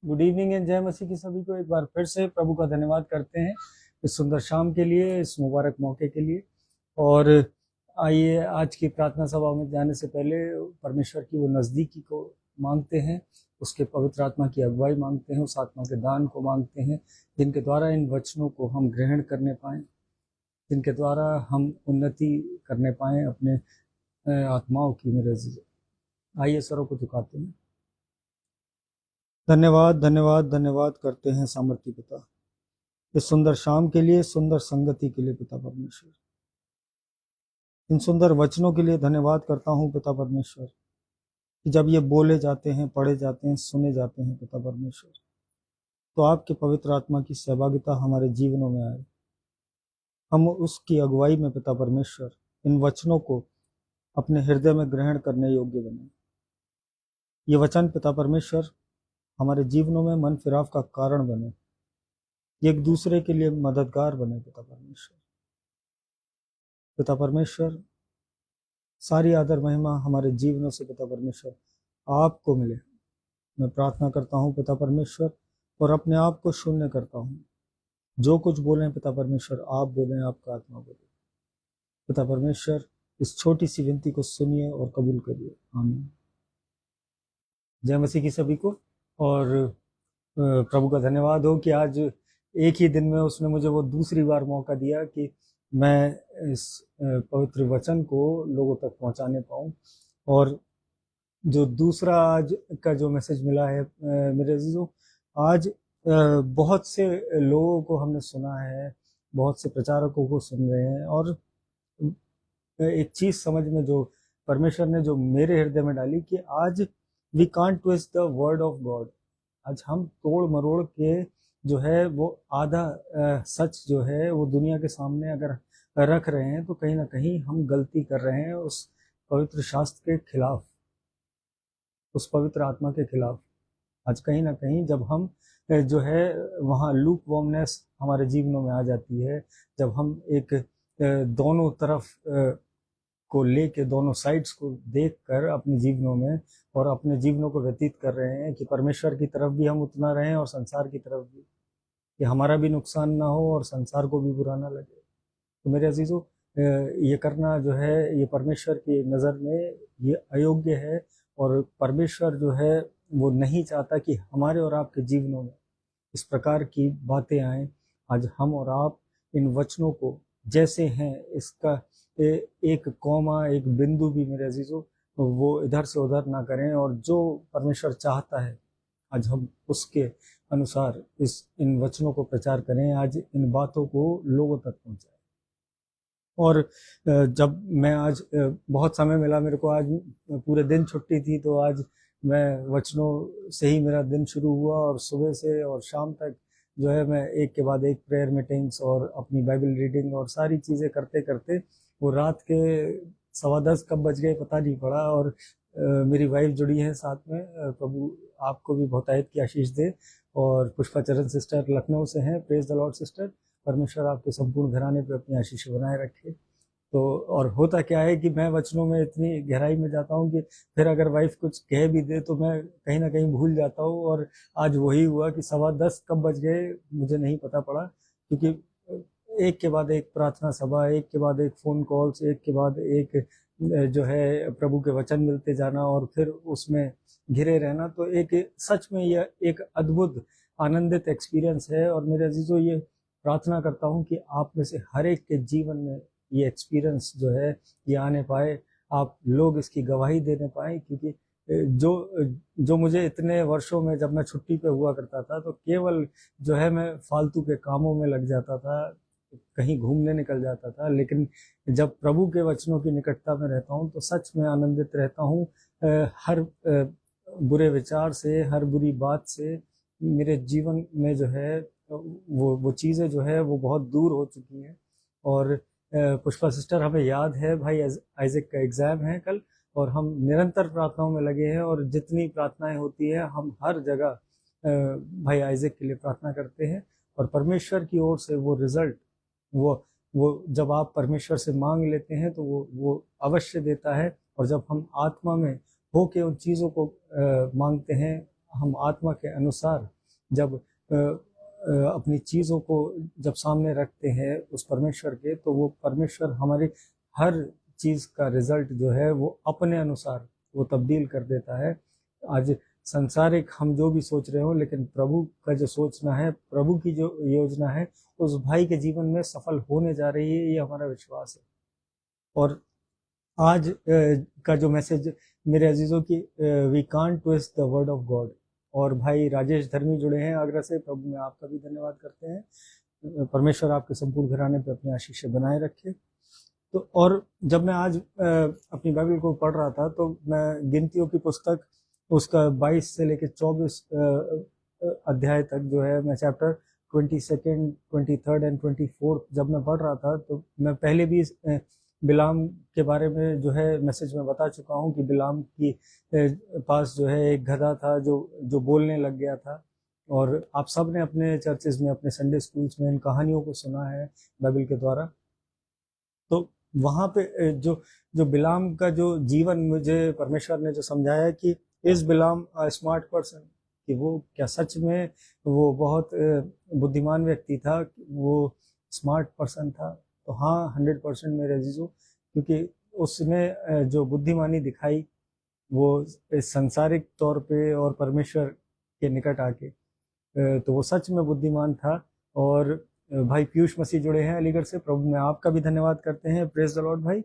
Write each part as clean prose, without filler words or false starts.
Good evening and जय मसीह की सभी को एक बार फिर से प्रभु का धन्यवाद करते हैं इस सुंदर शाम के लिए, इस मुबारक मौके के लिए। और आइए आज की प्रार्थना सभा में जाने से पहले परमेश्वर की वो नज़दीकी को मांगते हैं, उसके पवित्र आत्मा की अगुवाई मांगते हैं, उस आत्मा के दान को मांगते हैं जिनके द्वारा इन वचनों को हम ग्रहण करने पाएँ, जिनके द्वारा हम उन्नति करने पाएँ अपने आत्माओं की। मेरे अजीजों, आइए सरों को झुकाते हैं। धन्यवाद धन्यवाद धन्यवाद करते हैं सामर्थी पिता इस सुंदर शाम के लिए, सुंदर संगति के लिए पिता परमेश्वर। इन सुंदर वचनों के लिए धन्यवाद करता हूँ पिता परमेश्वर कि जब ये बोले जाते हैं, पढ़े जाते हैं, सुने जाते हैं पिता परमेश्वर, तो आपके पवित्र आत्मा की सहभागिता हमारे जीवनों में आए। हम उसकी अगुवाई में पिता परमेश्वर इन वचनों को अपने हृदय में ग्रहण करने योग्य बने। ये वचन पिता परमेश्वर हमारे जीवनों में मन फिराव का कारण बने, एक दूसरे के लिए मददगार बने पिता परमेश्वर। पिता परमेश्वर, सारी आदर महिमा हमारे जीवनों से पिता परमेश्वर आपको मिले। मैं प्रार्थना करता हूँ पिता परमेश्वर और अपने आप को शून्य करता हूँ। जो कुछ बोलें पिता परमेश्वर आप बोलें, आपका आत्मा बोले। पिता परमेश्वर, इस छोटी सी विनती को सुनिए और कबूल करिए। आमीन। जय मसीह की सभी को। और प्रभु का धन्यवाद हो कि आज एक ही दिन में उसने मुझे वो दूसरी बार मौका दिया कि मैं इस पवित्र वचन को लोगों तक पहुंचाने पाऊं। और जो दूसरा आज का जो मैसेज मिला है मेरे अजीजों, आज बहुत से लोगों को हमने सुना है, बहुत से प्रचारकों को सुन रहे हैं, और एक चीज़ समझ में जो परमेश्वर ने जो मेरे हृदय में डाली कि आज we can't twist the word of God. आज हम तोड़ मरोड़ के जो है वो आधा सच जो है वो दुनिया के सामने अगर रख रहे हैं तो कहीं ना कहीं हम गलती कर रहे हैं उस पवित्र शास्त्र के खिलाफ, उस पवित्र आत्मा के खिलाफ। आज कहीं ना कहीं जब हम जो है वहाँ लूक वॉर्मनेस हमारे जीवनों में आ जाती है, जब हम एक दोनों तरफ को लेके, दोनों साइड्स को देखकर अपने जीवनों में और अपने जीवनों को व्यतीत कर रहे हैं कि परमेश्वर की तरफ भी हम उतना रहें और संसार की तरफ भी, कि हमारा भी नुकसान ना हो और संसार को भी बुरा ना लगे। तो मेरे अजीजों, ये करना जो है ये परमेश्वर की नज़र में ये अयोग्य है। और परमेश्वर जो है वो नहीं चाहता कि हमारे और आपके जीवनों में इस प्रकार की बातें आएँ। आज हम और आप इन वचनों को जैसे हैं, इसका एक कौमा, एक बिंदु भी मेरे अजीजों वो इधर से उधर ना करें, और जो परमेश्वर चाहता है आज हम उसके अनुसार इन वचनों को प्रचार करें, आज इन बातों को लोगों तक पहुंचाएं। और जब मैं आज बहुत समय मिला मेरे को, आज पूरे दिन छुट्टी थी, तो आज मैं वचनों से ही मेरा दिन शुरू हुआ, और सुबह से और शाम तक जो है मैं एक के बाद एक प्रेयर मीटिंग्स और अपनी बाइबल रीडिंग और सारी चीज़ें करते करते वो रात के 10:15 कब बज गए पता नहीं पड़ा। और मेरी वाइफ जुड़ी है साथ में। प्रभु आपको भी बहुतायत की आशीष दे। और पुष्पा चरण सिस्टर लखनऊ से हैं। Praise the Lord sister. परमेश्वर आपके संपूर्ण घराने पे अपनी आशीष बनाए रखे। तो और होता क्या है कि मैं वचनों में इतनी गहराई में जाता हूँ कि फिर अगर वाइफ कुछ कह भी दे तो मैं कहीं ना कहीं भूल जाता हूँ। और आज वही हुआ कि 10:15 कब बज गए मुझे नहीं पता पड़ा, क्योंकि एक के बाद एक प्रार्थना सभा, एक के बाद एक फ़ोन कॉल्स, एक के बाद एक जो है प्रभु के वचन मिलते जाना और फिर उसमें घिरे रहना। तो एक सच में यह एक अद्भुत आनंदित एक्सपीरियंस है। और मेरे अजीजों, ये प्रार्थना करता हूँ कि आप में से हर एक के जीवन में ये एक्सपीरियंस जो है ये आने पाए, आप लोग इसकी गवाही देने पाए। क्योंकि जो मुझे इतने वर्षों में जब मैं छुट्टी पे हुआ करता था तो केवल जो है मैं फालतू के कामों में लग जाता था, कहीं घूमने निकल जाता था। लेकिन जब प्रभु के वचनों की निकटता में रहता हूँ तो सच में आनंदित रहता हूँ। हर बुरे विचार से, हर बुरी बात से मेरे जीवन में जो है वो चीज़ें जो है वो बहुत दूर हो चुकी हैं। और पुष्पा सिस्टर, हमें याद है भाई आइजक का एग्ज़ाम है कल, और हम निरंतर प्रार्थनाओं में लगे हैं। और जितनी प्रार्थनाएं होती है हम हर जगह भाई आइजक के लिए प्रार्थना करते हैं। और परमेश्वर की ओर से वो रिजल्ट, वो जब आप परमेश्वर से मांग लेते हैं तो वो अवश्य देता है। और जब हम आत्मा में होके उन चीज़ों को मांगते हैं, हम आत्मा के अनुसार जब अपनी चीज़ों को जब सामने रखते हैं उस परमेश्वर के, तो वो परमेश्वर हमारी हर चीज़ का रिजल्ट जो है वो अपने अनुसार वो तब्दील कर देता है। आज संसारिक हम जो भी सोच रहे हो, लेकिन प्रभु का जो सोचना है, प्रभु की जो योजना है, उस भाई के जीवन में सफल होने जा रही है, ये हमारा विश्वास है। और आज का जो मैसेज मेरे अजीजों की, we can't twist the word of God, और भाई राजेश धर्मी जुड़े हैं आगरा से, प्रभु में आपका भी धन्यवाद करते हैं। परमेश्वर आपके संपूर्ण घराने पे अपनी आशीष बनाए रखे। तो और जब मैं आज अपनी बाइबल को पढ़ रहा था, तो मैं गिनतियों की पुस्तक उसका 22 से लेकर 24 अध्याय तक जो है, मैं चैप्टर 22, 23 एंड 24 जब मैं पढ़ रहा था, तो मैं पहले भी बिलाम के बारे में जो है मैसेज में बता चुका हूँ कि बिलाम की पास जो है एक गधा था जो बोलने लग गया था। और आप सब ने अपने चर्चेज में, अपने संडे स्कूल्स में इन कहानियों को सुना है बाइबल के द्वारा। तो वहाँ पे जो जो बिलाम का जो जीवन मुझे परमेश्वर ने जो समझाया कि इस बिलाम स्मार्ट पर्सन, कि वो क्या सच में वो बहुत बुद्धिमान व्यक्ति था, वो स्मार्ट पर्सन था। तो हाँ, 100% मेरे अजीजों, क्योंकि उसने जो बुद्धिमानी दिखाई वो संसारिक तौर पे और परमेश्वर के निकट आके, तो वो सच में बुद्धिमान था। और भाई पीयूष मसीह जुड़े हैं अलीगढ़ से, प्रभु में आपका भी धन्यवाद करते हैं। प्रेज द लॉर्ड भाई।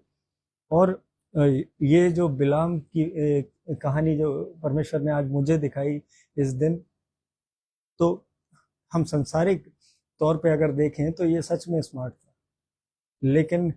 और ये जो बिलाम की कहानी जो परमेश्वर ने आज मुझे दिखाई इस दिन, तो हम संसारिक तौर पे अगर देखें तो ये सच में स्मार्ट था, लेकिन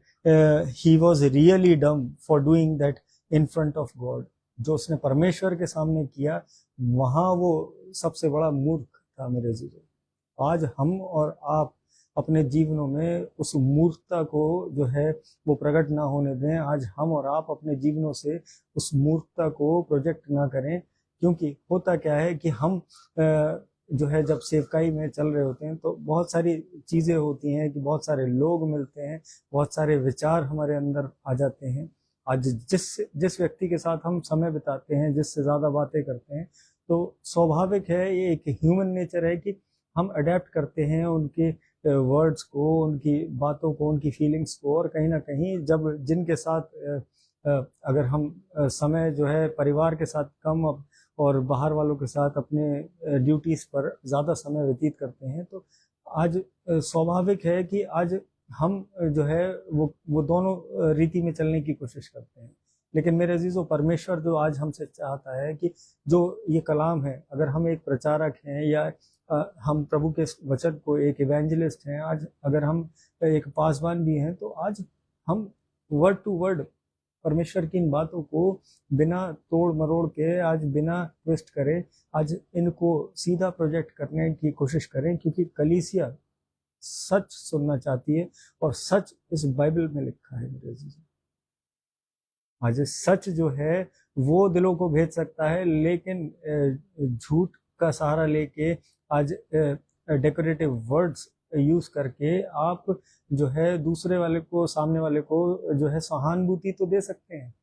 ही वॉज रियली डम for doing that in front of God. जो उसने परमेश्वर के सामने किया, वहाँ वो सबसे बड़ा मूर्ख था मेरे जीवन। आज हम और आप अपने जीवनों में उस मूर्खता को जो है वो प्रकट ना होने दें। आज हम और आप अपने जीवनों से उस मूर्खता को प्रोजेक्ट ना करें, क्योंकि होता क्या है कि हम जो है जब सेवकाई में चल रहे होते हैं, तो बहुत सारी चीज़ें होती हैं कि बहुत सारे लोग मिलते हैं, बहुत सारे विचार हमारे अंदर आ जाते हैं। आज जिस व्यक्ति के साथ हम समय बिताते हैं, जिससे ज़्यादा बातें करते हैं, तो स्वाभाविक है, ये एक ह्यूमन नेचर है कि हम अडेप्ट करते हैं उनके वर्ड्स को, उनकी बातों को, उनकी फीलिंग्स को। और कहीं ना कहीं जब जिनके साथ अगर हम समय जो है परिवार के साथ कम और बाहर वालों के साथ अपने ड्यूटीज़ पर ज़्यादा समय व्यतीत करते हैं, तो आज स्वाभाविक है कि आज हम जो है वो दोनों रीति में चलने की कोशिश करते हैं। लेकिन मेरे अजीज़ों, परमेश्वर जो आज हमसे चाहता है कि जो ये कलाम है, अगर हम एक प्रचारक हैं या हम प्रभु के वचन को एक इवेंजलिस्ट हैं, आज अगर हम एक पासवान भी हैं, तो आज हम वर्ड टू वर्ड परमेश्वर की इन बातों को बिना तोड़ मरोड़ के, आज बिना ट्विस्ट करे, आज इनको सीधा प्रोजेक्ट करने की कोशिश करें, क्योंकि कलीसिया सच सुनना चाहती है और सच इस बाइबल में लिखा है मेरे अजीज। आज सच जो है वो दिलों को भेज सकता है, लेकिन झूठ का सहारा लेके आज डेकोरेटिव वर्ड्स यूज करके आप जो है दूसरे वाले को, सामने वाले को जो है सहानुभूति तो दे सकते हैं,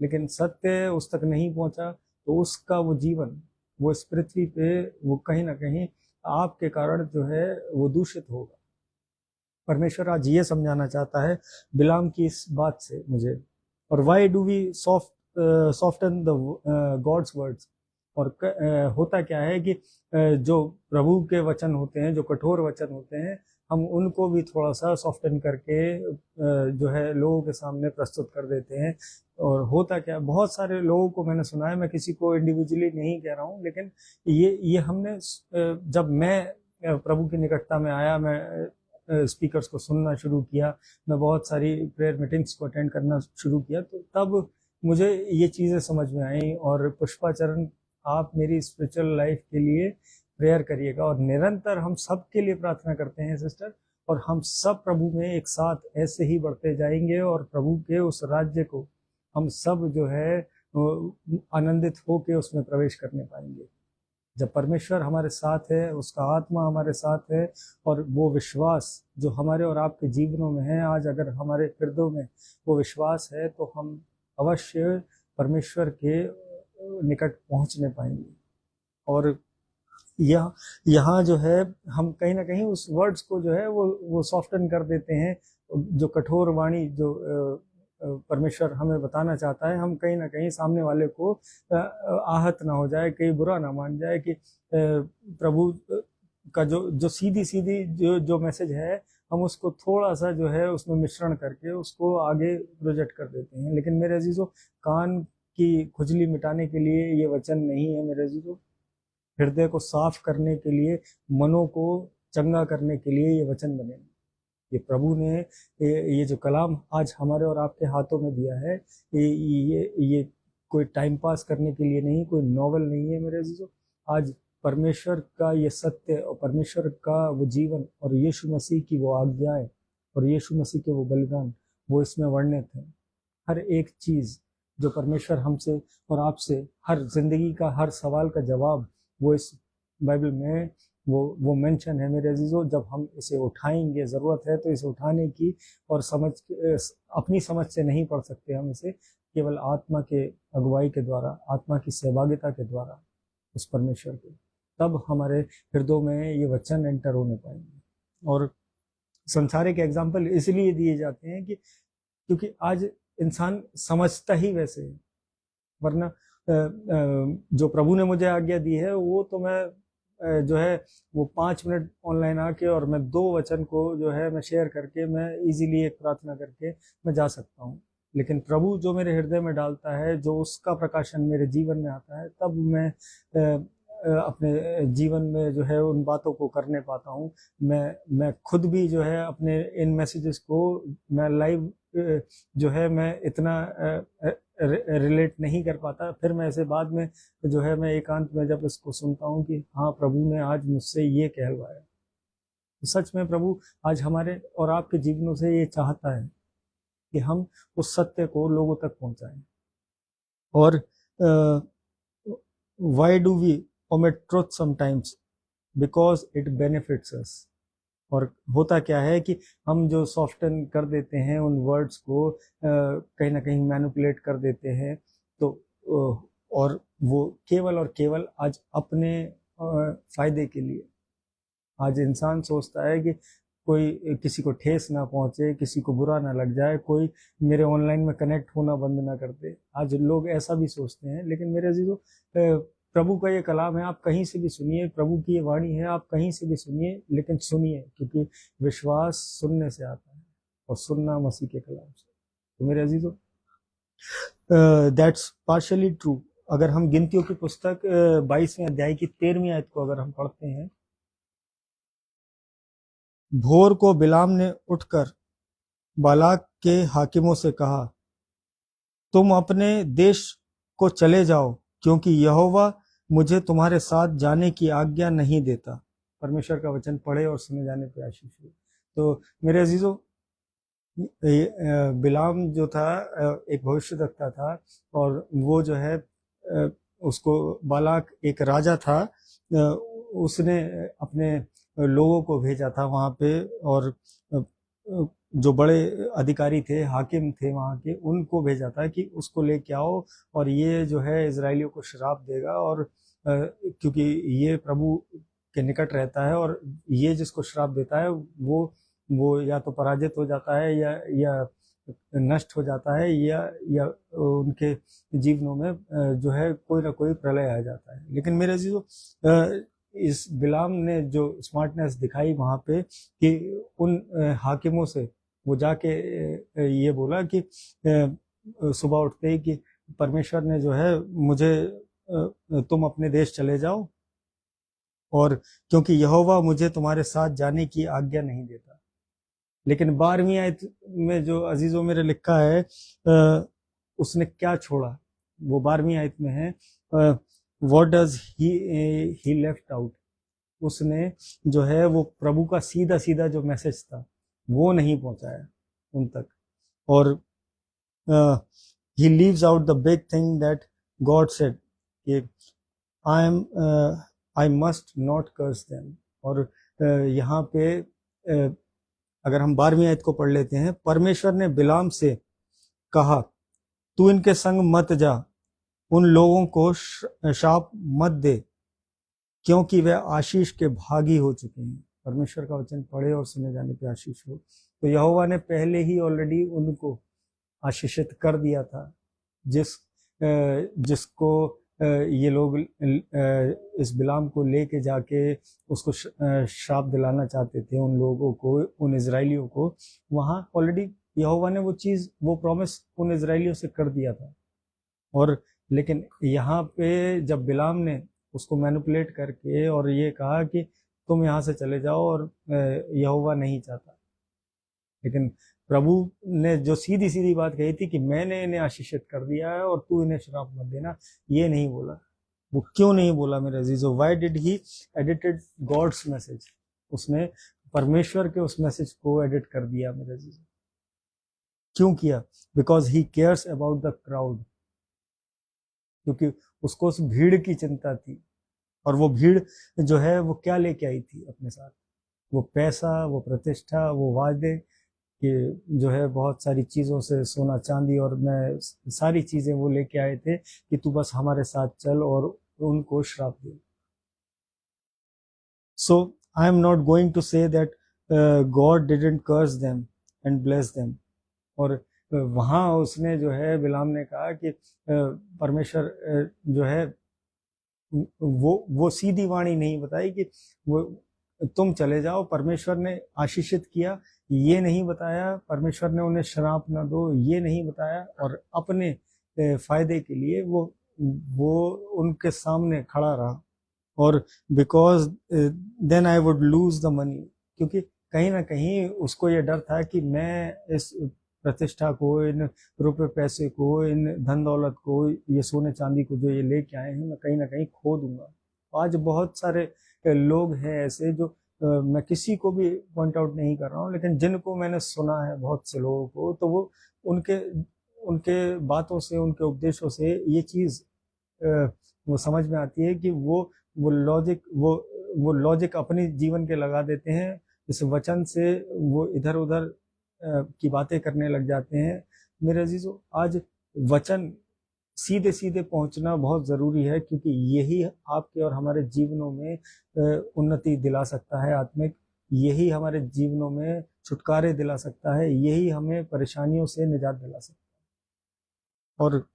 लेकिन सत्य उस तक नहीं पहुंचा, तो उसका वो जीवन, वो इस पृथ्वी पे वो कहीं ना कहीं आपके कारण जो है वो दूषित होगा। परमेश्वर आज ये समझाना चाहता है बिलाम की इस बात से मुझे। और why do we soften the God's words. और होता क्या है कि जो प्रभु के वचन होते हैं, जो कठोर वचन होते हैं, हम उनको भी थोड़ा सा सॉफ्टन करके जो है लोगों के सामने प्रस्तुत कर देते हैं। और होता क्या, बहुत सारे लोगों को मैंने सुना है, मैं किसी को इंडिविजुअली नहीं कह रहा हूँ, लेकिन ये हमने जब मैं प्रभु की निकटता में आया, मैं स्पीकर्स को सुनना शुरू किया, मैं बहुत सारी प्रेयर मीटिंग्स को अटेंड करना शुरू किया, तो तब मुझे ये चीज़ें समझ में आई। और पुष्पाचरण, आप मेरी स्पिरिचुअल लाइफ के लिए प्रेयर करिएगा, और निरंतर हम सब के लिए प्रार्थना करते हैं सिस्टर, और हम सब प्रभु में एक साथ ऐसे ही बढ़ते जाएंगे, और प्रभु के उस राज्य को हम सब जो है आनंदित होकर उसमें प्रवेश करने पाएंगे। जब परमेश्वर हमारे साथ है, उसका आत्मा हमारे साथ है, और वो विश्वास जो हमारे और आपके जीवनों में है, आज अगर हमारे हृदयों में वो विश्वास है, तो हम अवश्य परमेश्वर के निकट पहुंचने पाएंगे। और यहाँ जो है हम कहीं ना कहीं उस वर्ड्स को जो है वो सॉफ्टन कर देते हैं। जो कठोर वाणी जो परमेश्वर हमें बताना चाहता है, हम कहीं ना कहीं सामने वाले को आहत ना हो जाए, कहीं बुरा ना मान जाए कि प्रभु का जो सीधी सीधी जो मैसेज है, हम उसको थोड़ा सा जो है उसमें मिश्रण करके उसको आगे प्रोजेक्ट कर देते हैं। लेकिन मेरे अजीजों, कान की खुजली मिटाने के लिए ये वचन नहीं है मेरे अजीजों। हृदय को साफ करने के लिए, मनों को चंगा करने के लिए ये वचन बने। ये प्रभु ने ये जो कलाम आज हमारे और आपके हाथों में दिया है, ये कोई टाइम पास करने के लिए नहीं, कोई नॉवल नहीं है मेरे अजीजों। आज परमेश्वर का ये सत्य और परमेश्वर का वो जीवन और यीशु मसीह की वो आज्ञाएं और यीशु मसीह के वो बलिदान, वो इसमें वर्णित है। हर एक चीज जो परमेश्वर हमसे और आपसे, हर जिंदगी का हर सवाल का जवाब वो इस बाइबल में वो मेंशन है मेरे अजीजों। जब हम इसे उठाएंगे, जरूरत है तो इसे उठाने की, और अपनी समझ से नहीं पढ़ सकते हम इसे, केवल आत्मा के अगुवाई के द्वारा, आत्मा की सहभागिता के द्वारा उस परमेश्वर के, तब हमारे हृदयों में ये वचन एंटर होने पाएंगे। और संसारिक एग्जाम्पल इसलिए दिए जाते हैं कि क्योंकि आज इंसान समझता ही वैसे है। वरना जो प्रभु ने मुझे आज्ञा दी है वो तो मैं जो है वो 5 मिनट ऑनलाइन आके और मैं 2 वचन को जो है मैं शेयर करके मैं इजीली एक प्रार्थना करके मैं जा सकता हूँ। लेकिन प्रभु जो मेरे हृदय में डालता है, जो उसका प्रकाशन मेरे जीवन में आता है, तब मैं अपने जीवन में जो है उन बातों को करने पाता हूँ। मैं खुद भी जो है अपने इन मैसेजेस को मैं लाइव जो है मैं इतना रिलेट नहीं कर पाता। फिर मैं ऐसे बाद में जो है मैं एकांत में जब इसको सुनता हूँ कि हाँ, प्रभु ने आज मुझसे ये कहलवाया। तो सच में प्रभु आज हमारे और आपके जीवनों से ये चाहता है कि हम उस सत्य को लोगों तक पहुंचाएं। और why do we omit truth sometimes? Because it benefits us. और होता क्या है कि हम जो सॉफ्टन कर देते हैं उन वर्ड्स को, कहीं ना कहीं मैनिपुलेट कर देते हैं, तो और वो केवल और केवल आज अपने फायदे के लिए। आज इंसान सोचता है कि कोई किसी को ठेस ना पहुंचे, किसी को बुरा ना लग जाए, कोई मेरे ऑनलाइन में कनेक्ट होना बंद ना कर दे। आज लोग ऐसा भी सोचते हैं। लेकिन मेरे अजीजों, प्रभु का ये कलाम है, आप कहीं से भी सुनिए, प्रभु की ये वाणी है, आप कहीं से भी सुनिए, लेकिन सुनिए, क्योंकि विश्वास सुनने से आता है और सुनना मसीह के कलाम से। तो मेरे अजीजों, दैट्स पार्शियली ट्रू। अगर हम गिनतियों की पुस्तक 22वें अध्याय की 13वीं आयत को अगर हम पढ़ते हैं, भोर को बिलाम ने उठकर बालाक के हाकिमों से कहा, तुम अपने देश को चले जाओ, क्योंकि यहोवा मुझे तुम्हारे साथ जाने की आज्ञा नहीं देता। परमेश्वर का वचन पढ़े और सुने जाने पे आशीष हो। तो मेरे अजीजों, बिलाम जो था एक भविष्यद्वक्ता था, और वो जो है उसको बालाक एक राजा था, उसने अपने लोगों को भेजा था वहां पे, और जो बड़े अधिकारी थे, हाकिम थे वहां के, उनको भेजा था कि उसको लेके आओ और ये जो है इजरायलियों को श्राप देगा, और क्योंकि ये प्रभु के निकट रहता है, और ये जिसको श्राप देता है वो या तो पराजित हो जाता है या नष्ट हो जाता है, या उनके जीवनों में जो है कोई ना कोई प्रलय आ जाता है। लेकिन मेरे अजीजों, इस बिलाम ने जो स्मार्टनेस दिखाई वहां पे कि उन हाकिमों से वो जाके ये बोला कि सुबह उठते ही कि परमेश्वर ने जो है मुझे, तुम अपने देश चले जाओ, और क्योंकि यहोवा मुझे तुम्हारे साथ जाने की आज्ञा नहीं देता। लेकिन 12वीं आयत में जो अजीजों मेरे लिखा है, उसने क्या छोड़ा, वो 12वीं आयत में है, what does he left out. उसने जो है वो प्रभु का सीधा सीधा जो मैसेज था वो नहीं पहुंचाया उन तक, और he leaves out the big thing that God said कि I must not curse them। और यहाँ पे अगर हम 12वीं आयत को पढ़ लेते हैं, परमेश्वर ने बिलाम से कहा, तू इनके संग मत जा, उन लोगों को शाप मत दे, क्योंकि वे आशीष के भागी हो चुके हैं। परमेश्वर का वचन पढ़े और सुने जाने पे आशीष हो। तो यहोवा ने पहले ही ऑलरेडी उनको आशीषित कर दिया था। जिसको ये लोग इस बिलाम को लेके जाके उसको श्राप दिलाना चाहते थे उन लोगों को, उन इजराइलियों को, वहां ऑलरेडी यहोवा ने वो चीज, वो प्रॉमिस उन इजराइलियों से कर दिया था। और लेकिन यहाँ पे जब बिलाम ने उसको मैनिपुलेट करके और ये कहा कि तुम यहाँ से चले जाओ, और यहोवा नहीं चाहता, लेकिन प्रभु ने जो सीधी सीधी बात कही थी कि मैंने इन्हें आशीषित कर दिया है और तू इन्हें श्राप मत देना, ये नहीं बोला। वो क्यों नहीं बोला मेरे अजीजों? Why did he edited God's message? उसने परमेश्वर के उस मैसेज को एडिट कर दिया मेरे अजीजों। क्यों किया? Because he cares about the crowd, क्योंकि उसको उस भीड़ की चिंता थी। और वो भीड़ जो है वो क्या लेके आई थी अपने साथ? वो पैसा, वो प्रतिष्ठा, वो वादे कि जो है बहुत सारी चीज़ों से, सोना चांदी और मैं सारी चीज़ें वो लेके आए थे कि तू बस हमारे साथ चल, और उनको श्राप दे। So I am not going to say that God didn't curse them and bless them. और वहाँ उसने जो है, बिलाम ने कहा कि परमेश्वर जो है वो सीधी वाणी नहीं बताई कि वो तुम चले जाओ। परमेश्वर ने आशीषित किया ये नहीं बताया, परमेश्वर ने उन्हें श्राप ना दो ये नहीं बताया, और अपने फायदे के लिए वो उनके सामने खड़ा रहा। और because then I would lose the money, क्योंकि कहीं ना कहीं उसको ये डर था कि मैं इस प्रतिष्ठा को, इन रुपए पैसे को, इन धन दौलत को, ये सोने चांदी को जो ये लेके आए हैं, मैं कहीं ना कहीं खो दूंगा। आज बहुत सारे लोग हैं ऐसे जो मैं किसी को भी पॉइंट आउट नहीं कर रहा हूँ, लेकिन जिनको मैंने सुना है बहुत से लोगों को, तो वो उनके उनके बातों से, उनके उपदेशों से ये चीज वो समझ में आती है कि वो लॉजिक अपने जीवन के लगा देते हैं। इस वचन से वो इधर उधर की बातें करने लग जाते हैं। मेरे अजीजों, आज वचन सीधे सीधे पहुंचना बहुत जरूरी है, क्योंकि यही आपके और हमारे जीवनों में उन्नति दिला सकता है आत्मिक। यही हमारे जीवनों में छुटकारे दिला सकता है, यही हमें परेशानियों से निजात दिला सकता है। और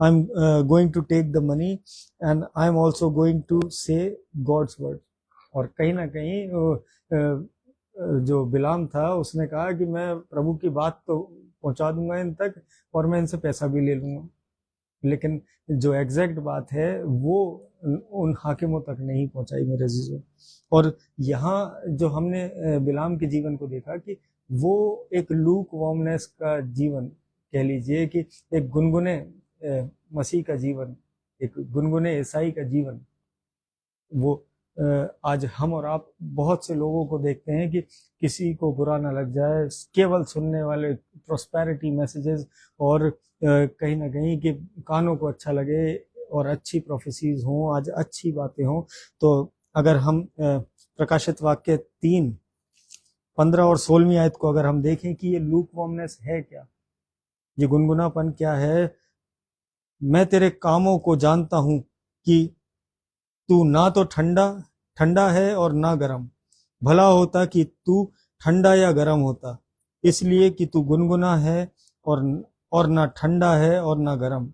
I am going to take the money and I am also going to say God's word. और कहीं ना कहीं जो बिलाम था उसने कहा कि मैं प्रभु की बात तो पहुंचा दूंगा इन तक, और मैं इनसे पैसा भी ले लूंगा, लेकिन जो एग्जैक्ट बात है वो उन हाकिमों तक नहीं पहुंचाई मेरे अजीजों। और यहाँ जो हमने बिलाम के जीवन को देखा कि वो एक लूक वार्मनेस का जीवन कह लीजिए, कि एक गुनगुने मसीह का जीवन, एक गुनगुने ईसाई का जीवन, वो आज हम और आप बहुत से लोगों को देखते हैं कि किसी को बुरा ना लग जाए, केवल सुनने वाले प्रोस्पेरिटी मैसेजेस, और कहीं ना कहीं कि कानों को अच्छा लगे और अच्छी प्रोफेसीज हों, आज अच्छी बातें हों। तो अगर हम प्रकाशित वाक्य 3:15 और 16वीं आयत को अगर हम देखें कि ये लूक वार्मनेस है क्या, ये गुनगुनापन क्या है। मैं तेरे कामों को जानता हूं कि तू ना तो ठंडा है और ना गर्म। भला होता कि तू ठंडा या गर्म होता, इसलिए कि तू गुनगुना है और ना ठंडा है और ना गर्म,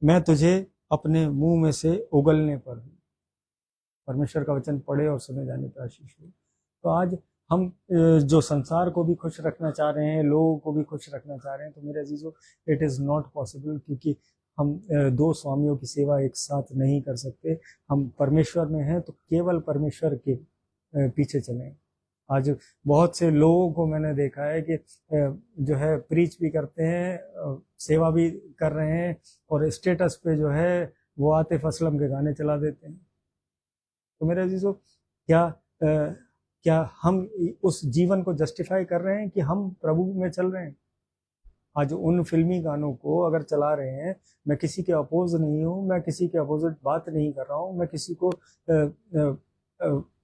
मैं तुझे अपने मुंह में से उगलने पर हूं। परमेश्वर का वचन पढ़े और सुने जाने पर आशीष हो। तो आज हम जो संसार को भी खुश रखना चाह रहे हैं, लोगों को भी खुश रखना चाह रहे हैं, तो मेरे अजीजों, इट इज़ नॉट पॉसिबल, क्योंकि हम दो स्वामियों की सेवा एक साथ नहीं कर सकते। हम परमेश्वर में हैं तो केवल परमेश्वर के पीछे चलें। आज बहुत से लोगों को मैंने देखा है कि जो है प्रीच भी करते हैं, सेवा भी कर रहे हैं, और स्टेटस पे जो है वो आतिफ असलम के गाने चला देते हैं। तो मेरे अजीजों, क्या हम उस जीवन को जस्टिफाई कर रहे हैं कि हम प्रभु में चल रहे हैं? आज उन फिल्मी गानों को अगर चला रहे हैं, मैं किसी के अपोज नहीं हूँ, मैं किसी के अपोजिट बात नहीं कर रहा हूँ, मैं किसी को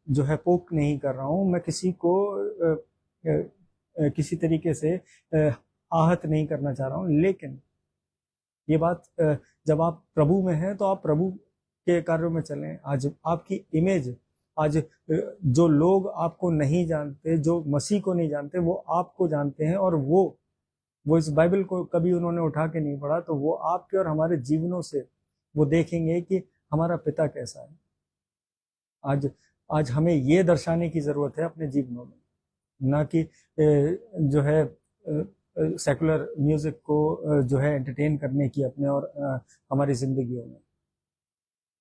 जो है पोक नहीं कर रहा हूँ, मैं किसी को किसी तरीके से आहत नहीं करना चाह रहा हूँ, लेकिन ये बात जब आप प्रभु में हैं तो आप प्रभु के कार्यों में चलें। आज आपकी इमेज, आज जो लोग आपको नहीं जानते, जो मसीह को नहीं जानते, वो आपको जानते हैं, और वो इस बाइबल को कभी उन्होंने उठा के नहीं पढ़ा, तो वो आपके और हमारे जीवनों से वो देखेंगे कि हमारा पिता कैसा है। आज आज हमें ये दर्शाने की जरूरत है अपने जीवनों में, ना कि जो है सेकुलर म्यूजिक को जो है एंटरटेन करने की अपने और हमारी जिंदगियों में।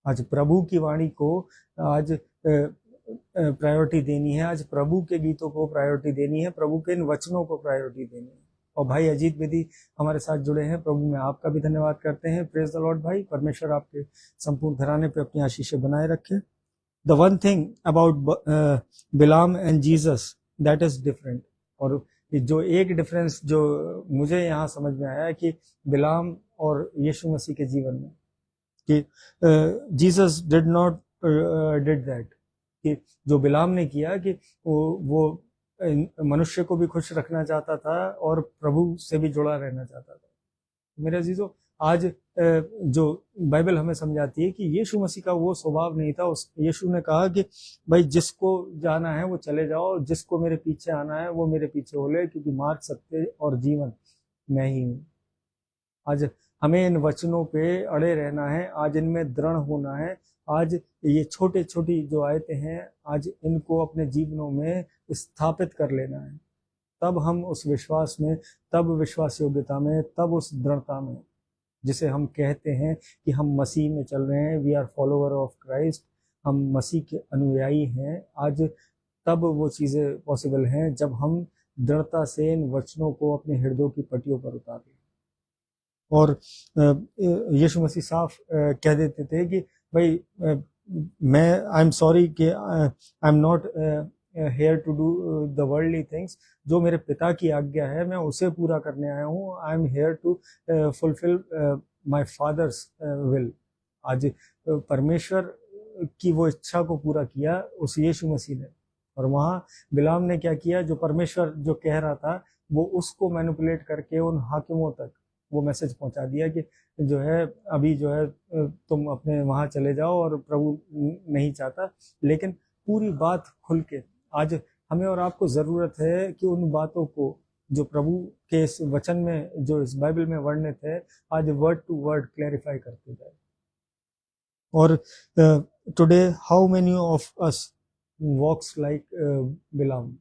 आज प्रभु की वाणी को आज प्रायोरिटी देनी है, आज प्रभु के गीतों को प्रायोरिटी देनी है, प्रभु के इन वचनों को प्रायोरिटी देनी है। और भाई अजीत विधि हमारे साथ जुड़े हैं, प्रभु में आपका भी धन्यवाद करते हैं। प्रेज द लॉर्ड भाई, परमेश्वर आपके संपूर्ण घराने पे अपनी आशीषें बनाए रखे। The one thing about Balaam and Jesus that is different, और जो एक डिफरेंस जो मुझे यहाँ समझ में आया कि बिलाम और यीशु मसीह के जीवन में, कि Jesus did not did that, कि जो बिलाम ने किया कि वो मनुष्य को भी खुश रखना चाहता था और प्रभु से भी जुड़ा रहना चाहता था। मेरे अजीजों, आज जो बाइबल हमें समझाती है कि यीशु मसीह का वो स्वभाव नहीं था। उस यीशु ने कहा कि भाई जिसको जाना है वो चले जाओ, जिसको मेरे पीछे आना है वो मेरे पीछे हो ले, क्योंकि मार्ग, सत्य और जीवन मैं ही हूँ। आज हमें इन वचनों पे अड़े रहना है, आज इनमें दृढ़ होना है। आज ये छोटे छोटी जो आयतें हैं, आज इनको अपने जीवनों में स्थापित कर लेना है। तब हम उस विश्वास में, तब विश्वास योग्यता में, तब उस दृढ़ता में, जिसे हम कहते हैं कि हम मसीह में चल रहे हैं, we are follower of Christ, हम मसीह के अनुयायी हैं। आज तब वो चीज़ें पॉसिबल हैं जब हम दृढ़ता से इन वचनों को अपने हृदयों की पट्टियों पर उतारें। और यीशु मसीह साफ कह देते थे कि भाई मैं, आई एम सॉरी कि I am not here to do the worldly things, जो मेरे पिता की आज्ञा है मैं उसे पूरा करने आया हूँ। I am here to fulfil my father's will. आज परमेश्वर की वो इच्छा को पूरा किया उस यीशु मसीह ने, और वहाँ बिलाम ने क्या किया, जो परमेश्वर जो कह रहा था वो उसको मैनिपुलेट करके उन हाकिमों तक वो मैसेज पहुंचा दिया कि जो है अभी जो है तुम अपने वहाँ चले जाओ, और प्रभु नहीं चाहता। लेकिन पूरी बात खुल के आज हमें और आपको ज़रूरत है कि उन बातों को जो प्रभु के इस वचन में, जो इस बाइबल में वर्णित है, आज वर्ड टू वर्ड क्लैरिफाई करते जाए। और today how many of us walks like Balaam,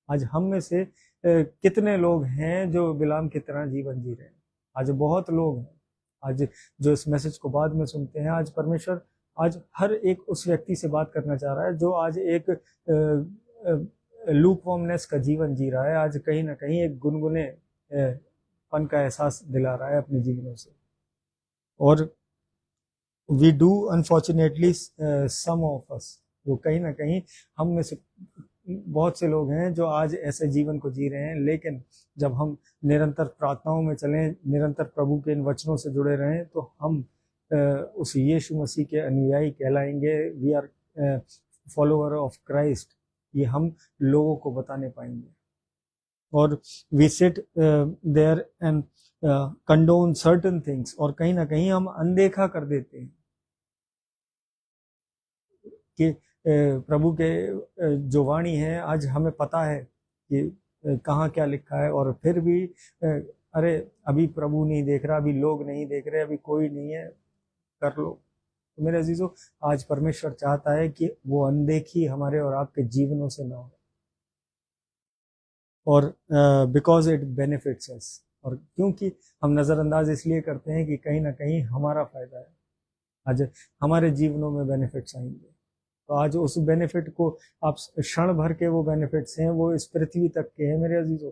आज हम में से कितने लोग हैं जो बिलाम की तरह जीवन जी रहे हैं। आज बहुत लोग हैं आज जो इस मैसेज को बाद में सुनते हैं। आज परमेश्वर आज हर एक उस व्यक्ति से बात करना चाह रहा है जो आज एक लूकवॉर्मनेस का जीवन जी रहा है, आज कहीं ना कहीं एक गुनगुने पन का एहसास दिला रहा है अपने जीवनों से। और we do unfortunately some of us, वो कहीं ना कहीं हम में से बहुत से लोग हैं जो आज ऐसे जीवन को जी रहे हैं। लेकिन जब हम निरंतर प्रार्थनाओं में चलें, निरंतर प्रभु के इन वचनों से जुड़े रहें, तो हम उस यीशु मसीह के अनुयायी कहलाएंगे। We are follower of Christ, ये हम लोगों को बताने पाएंगे। और we sit there and condone certain things, और कहीं ना कहीं हम अनदेखा कर देते हैं कि प्रभु के जो वाणी है, आज हमें पता है कि कहाँ क्या लिखा है, और फिर भी अरे अभी प्रभु नहीं देख रहा, अभी लोग नहीं देख रहे, अभी कोई नहीं है, कर लो। तो मेरे अजीजों, आज परमेश्वर चाहता है कि वो अनदेखी हमारे और आपके जीवनों से ना हो, और बिकॉज इट बेनिफिट्स अस, और क्योंकि हम नज़रअंदाज इसलिए करते हैं कि कहीं ना कहीं हमारा फायदा है, आज हमारे जीवनों में बेनिफिट्स आएंगे। तो आज उस बेनिफिट को आप क्षण भर के, वो बेनिफिट्स हैं वो इस पृथ्वी तक के हैं मेरे अजीजों।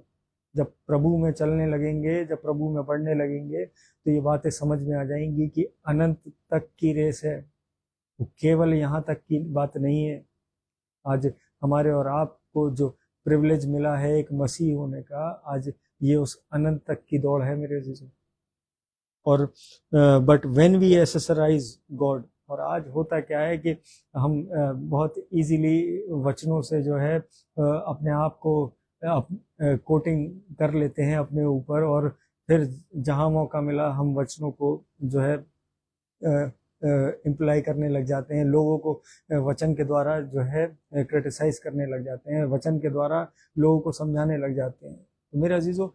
जब प्रभु में चलने लगेंगे, जब प्रभु में बढ़ने लगेंगे, तो ये बातें समझ में आ जाएंगी कि अनंत तक की रेस है, वो केवल यहाँ तक की बात नहीं है। आज हमारे और आपको जो प्रिविलेज मिला है एक मसीह होने का, आज ये उस अनंत तक की दौड़ है मेरे अजीजों। और but when we accessorise God, और आज होता क्या है कि हम बहुत इजीली वचनों से जो है अपने आप को कोटिंग कर लेते हैं अपने ऊपर, और फिर जहां मौका मिला हम वचनों को जो है इम्प्लाई करने लग जाते हैं, लोगों को वचन के द्वारा जो है क्रिटिसाइज करने लग जाते हैं, वचन के द्वारा लोगों को समझाने लग जाते हैं। तो मेरे अजीजों,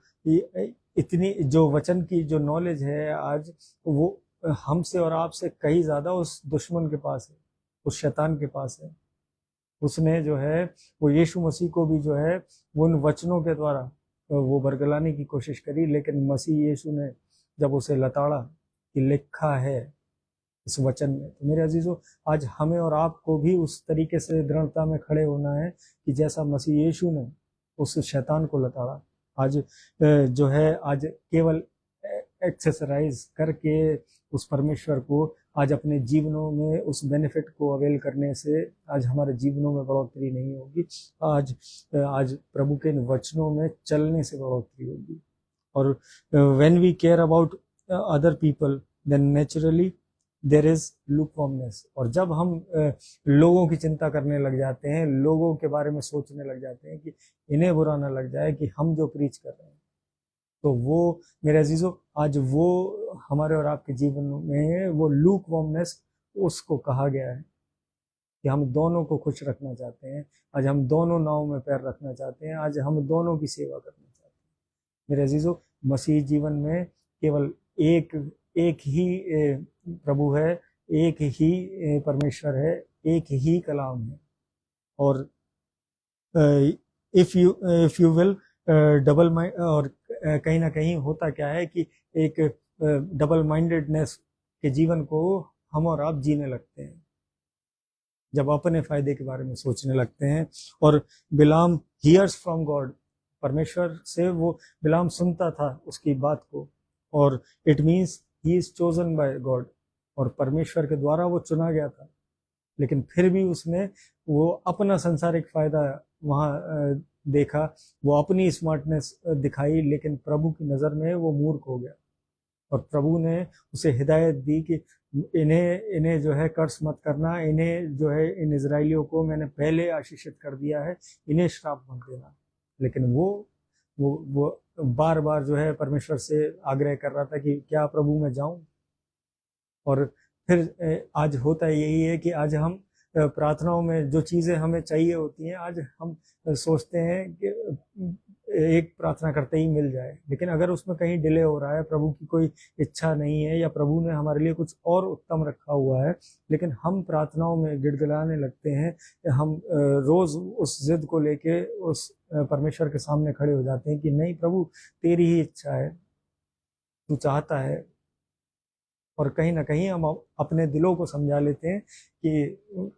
इतनी जो वचन की जो नॉलेज है आज, वो हमसे और आपसे कहीं ज़्यादा उस दुश्मन के पास है, उस शैतान के पास है। उसने जो है वो यीशु मसीह को भी जो है उन वचनों के द्वारा वो बरगलाने की कोशिश करी, लेकिन मसीह यीशु ने जब उसे लताड़ा कि लिखा है इस वचन में। तो मेरे अजीजों, आज हमें और आपको भी उस तरीके से दृढ़ता में खड़े होना है कि जैसा मसीह यीशु ने उस शैतान को लताड़ा। आज जो है आज केवल एक्सरसाइज करके उस परमेश्वर को आज अपने जीवनों में उस बेनिफिट को अवेल करने से आज हमारे जीवनों में बढ़ोतरी नहीं होगी। आज प्रभु के वचनों में चलने से बढ़ोतरी होगी। और when we care about other people then naturally there is lukewarmness. और जब हम लोगों की चिंता करने लग जाते हैं, लोगों के बारे में सोचने लग जाते हैं कि इन्हें बुरा ना लग जाए कि हम जो प्रीच कर रहे हैं, तो वो मेरे अजीजों, आज वो हमारे और आपके जीवन में वो लूकवार्मनेस उसको कहा गया है कि हम दोनों को खुश रखना चाहते हैं। आज हम दोनों नाव में पैर रखना चाहते हैं, आज हम दोनों की सेवा करना चाहते हैं। मेरे अजीजों, मसीह जीवन में केवल एक ही प्रभु है, एक ही परमेश्वर है, एक ही कलाम है। और if you will double mind, और कहीं ना कहीं होता क्या है कि एक डबल माइंडेडनेस के जीवन को हम और आप जीने लगते हैं, जब अपने फायदे के बारे में सोचने लगते हैं। और बिलाम हियर्स फ्रॉम गॉड, परमेश्वर से वो बिलाम सुनता था उसकी बात को, और it means he is chosen by God, और परमेश्वर के द्वारा वो चुना गया था। लेकिन फिर भी उसने वो अपना संसारिक फायदा वहां देखा, वो अपनी स्मार्टनेस दिखाई, लेकिन प्रभु की नज़र में वो मूर्ख हो गया। और प्रभु ने उसे हिदायत दी कि इन्हें जो है कर्ज मत करना, इन्हें जो है इन इजराइलियों को मैंने पहले आशीषित कर दिया है, इन्हें श्राप मत देना। लेकिन वो बार बार जो है परमेश्वर से आग्रह कर रहा था कि क्या प्रभु मैं जाऊं। और फिर आज होता यही है कि आज हम प्रार्थनाओं में जो चीज़ें हमें चाहिए होती हैं, आज हम सोचते हैं कि एक प्रार्थना करते ही मिल जाए, लेकिन अगर उसमें कहीं डिले हो रहा है, प्रभु की कोई इच्छा नहीं है, या प्रभु ने हमारे लिए कुछ और उत्तम रखा हुआ है, लेकिन हम प्रार्थनाओं में गिड़गिड़ाने लगते हैं, हम रोज उस जिद को लेके उस परमेश्वर के सामने खड़े हो जाते हैं कि नहीं प्रभु, तेरी ही इच्छा है, तू चाहता है। और कहीं ना कहीं हम अपने दिलों को समझा लेते हैं कि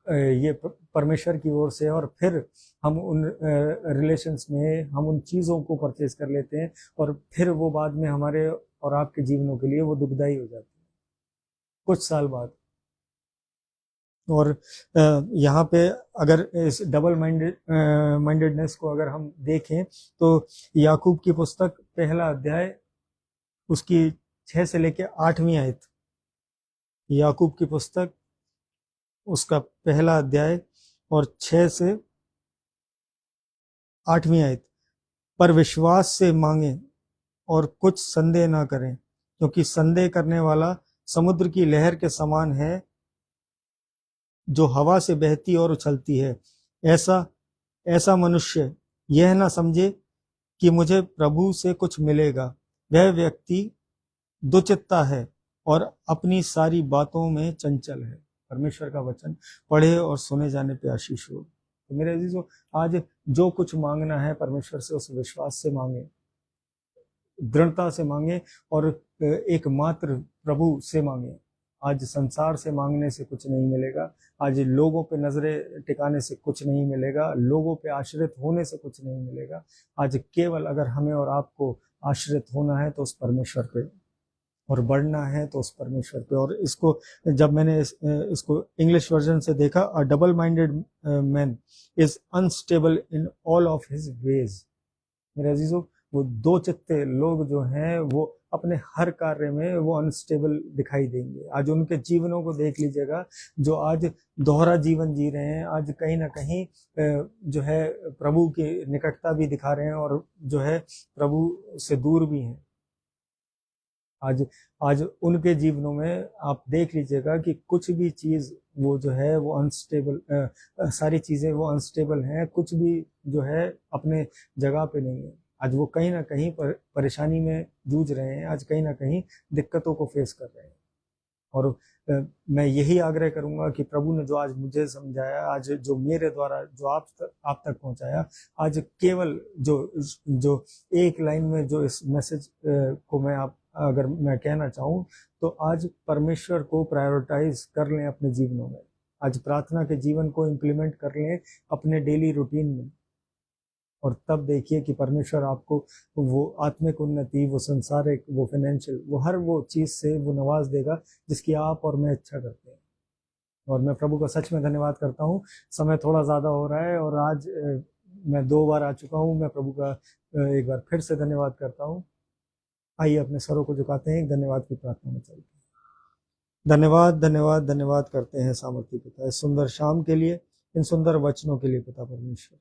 ये परमेश्वर की ओर से, और फिर हम उन रिलेशंस में हम उन चीज़ों को परचेज कर लेते हैं, और फिर वो बाद में हमारे और आपके जीवनों के लिए वो दुखदाई हो जाती है कुछ साल बाद। और यहाँ पे अगर इस डबल माइंडेडनेस को अगर हम देखें, तो याकूब की पुस्तक पहला अध्याय उसकी 6 से लेके 8वीं आयत, याकूब की पुस्तक उसका पहला अध्याय और 6 से 8वीं आयत, पर विश्वास से मांगे और कुछ संदेह ना करें, क्योंकि संदेह करने वाला समुद्र की लहर के समान है, जो हवा से बहती और उछलती है। ऐसा मनुष्य यह ना समझे कि मुझे प्रभु से कुछ मिलेगा। वह व्यक्ति दुचित्ता है और अपनी सारी बातों में चंचल है। परमेश्वर का वचन पढ़े और सुने जाने पे आशीष हो। तो मेरे अजीजों, आज जो कुछ मांगना है परमेश्वर से, उस विश्वास से मांगे, दृढ़ता से मांगे, और एकमात्र प्रभु से मांगे। आज संसार से मांगने से कुछ नहीं मिलेगा, आज लोगों पे नजरें टिकाने से कुछ नहीं मिलेगा, लोगों पे आश्रित होने से कुछ नहीं मिलेगा। आज केवल अगर हमें और आपको आश्रित होना है तो उस परमेश्वर पे, और बढ़ना है तो उस परमेश्वर पे। और इसको जब मैंने इसको इंग्लिश वर्जन से देखा, अ double minded man is unstable in all of his veg. मेरे अजीजों, वो दो चित्ते लोग जो हैं वो अपने हर कार्य में वो अनस्टेबल दिखाई देंगे। आज उनके जीवनों को देख लीजिएगा, जो आज दोहरा जीवन जी रहे हैं, आज कहीं ना कहीं जो है प्रभु की निकटता भी दिखा रहे हैं, और जो है प्रभु से दूर भी हैं। आज आज उनके जीवनों में आप देख लीजिएगा कि कुछ भी चीज वो जो है वो अनस्टेबल, सारी चीजें वो अनस्टेबल हैं, कुछ भी जो है अपने जगह पे नहीं है। आज वो कहीं ना कहीं परेशानी में जूझ रहे हैं, आज कहीं ना कहीं दिक्कतों को फेस कर रहे हैं। और मैं यही आग्रह करूंगा कि प्रभु ने जो आज मुझे समझाया, आज जो मेरे द्वारा जो आप तक पहुंचाया, आज केवल जो जो एक लाइन में जो इस मैसेज को मैं आप अगर मैं कहना चाहूँ, तो आज परमेश्वर को प्रायोरिटाइज कर लें अपने जीवनों में। आज प्रार्थना के जीवन को इम्प्लीमेंट कर लें अपने डेली रूटीन में, और तब देखिए कि परमेश्वर आपको वो आत्मिक उन्नति, वो संसारिक, वो फाइनेंशियल, वो हर वो चीज से वो नवाज देगा जिसकी आप और मैं इच्छा करते हैं। और मैं प्रभु का सच में धन्यवाद करता हूँ। समय थोड़ा ज्यादा हो रहा है और आज मैं 2 बार आ चुका हूँ। मैं प्रभु का एक बार फिर से धन्यवाद करता हूँ। आइए अपने सरों को झुकाते हैं, एक धन्यवाद की प्रार्थना में चलते हैं। धन्यवाद धन्यवाद धन्यवाद करते हैं सामर्थी पिता इस सुंदर शाम के लिए, इन सुंदर वचनों के लिए पिता परमेश्वर,